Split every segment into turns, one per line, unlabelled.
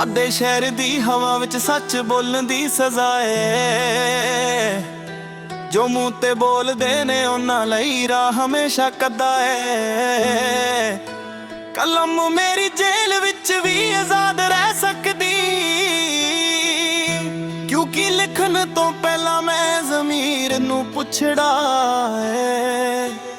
साडे शहर दी हवा विच सच बोलण दी सजा है। जो मुंह ते बोलदे ने उन्हां लई राह हमेशा कदा है। कलम मेरी जेल विच भी आजाद रह सकदी, क्योंकि लिखण तो पहला मैं ज़मीर नूं पुछड़ा है।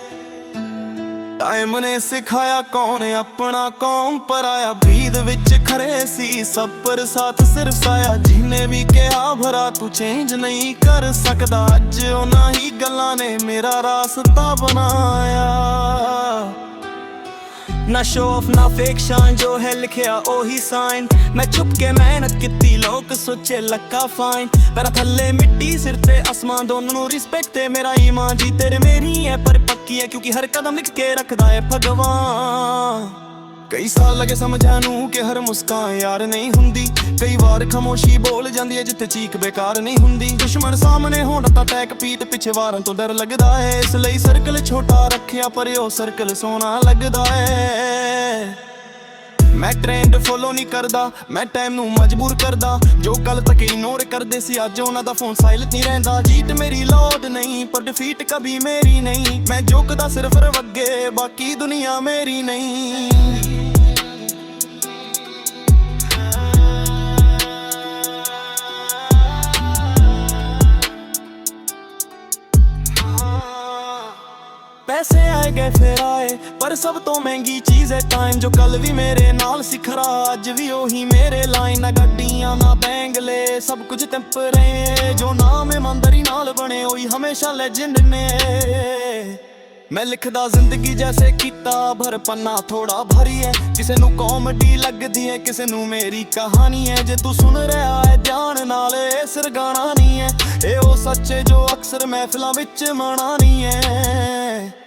टाइम ने सिखाया कौन अपना कौन पराया, बीद विच खरे सी सब पर साथ सिर्फ साया। जिन्हें भी कहा भरा तू चेंज नहीं कर सकदा, अज उन्हां ही गल्लां ने मेरा रास्ता बनाया। ना शो ऑफ ना फेक शान, जो है लिखिया ओही साइन। मैं छुप के मेहनत किती, लोग सोचे लक्का फाइन। पैरा थल्ले मिट्टी सिर ते आसमान, दोनों रिस्पेक्ट है मेरा ईमान। जी तेरे मेरी है पर पक्की है, क्योंकि हर कदम लिख के रखदा है भगवान। कई साल लगे समझानू कि हर मुस्कान यार नहीं हुंदी। कई बार खामोशी बोल जांदी है जिथे चीख बेकार नहीं हुंदी। दुश्मन सामने होना तां टैक पीठ पिछे वारन तो डर लगदा है। इसलिए सर्कल छोटा रखिया पर ओ सर्कल सोना लगदा है। मैं ट्रेंड फॉलो नहीं करदा, मैं टाइम नू मजबूर करदा। जो कल तक इग्नोर करदे सी अज उन्हां दा फोन साइलेंट नहीं रहिंदा। जीत मेरी लौट नहीं पर डिफीट कभी मेरी नहीं। मैं झुकदा सिर्फ रवग्गे, बाकी दुनिया मेरी नहीं। पैसे आए गए फिर आए, पर सब तो महंगी चीज है टाइम। जो कल भी मेरे नाल सिखरा, अज भी ओही मेरे लाइन। ना गड्डियां ना बैंगले, सब कुछ टेम्परे। जो नाम ईमानदारी नाल बने ओही हमेशा लेजेंड ने। मैं लिखदा जिंदगी जैसे किताब, भर पन्ना थोड़ा भारी है। किसे नू कॉमेडी लगदी है, किसे नू मेरी कहानी है। जे तू सुन रहा है ध्यान नाल, ए सिर गाना नहीं है। ए ओ सच्चे जो अक्सर महफिलां विच मना नहीं है।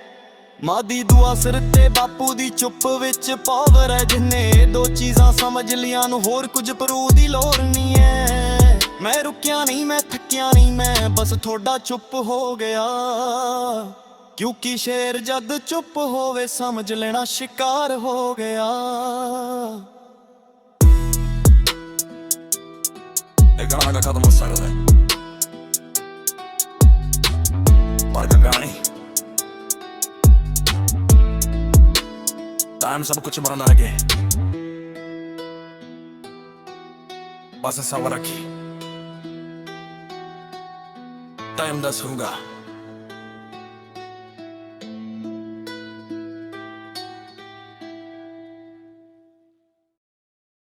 मां दी दुआ सिर ते बापू दी चुप विच पावर है। जिन्हें दो चीज़ां समझ लियां नू होर कुछ परू दी लोड़ नहीं है। मैं रुकिया नहीं, मैं थकिया नहीं, मैं बस थोड़ा चुप हो गया। क्योंकि शेर जद चुप होवे समझ लेना शिकार हो गया।
एक गाना का खत्म हो सकता है, पर गानी टाइम सब कुछ मरना लगे, बस सबर रखी टाइम दस होगा।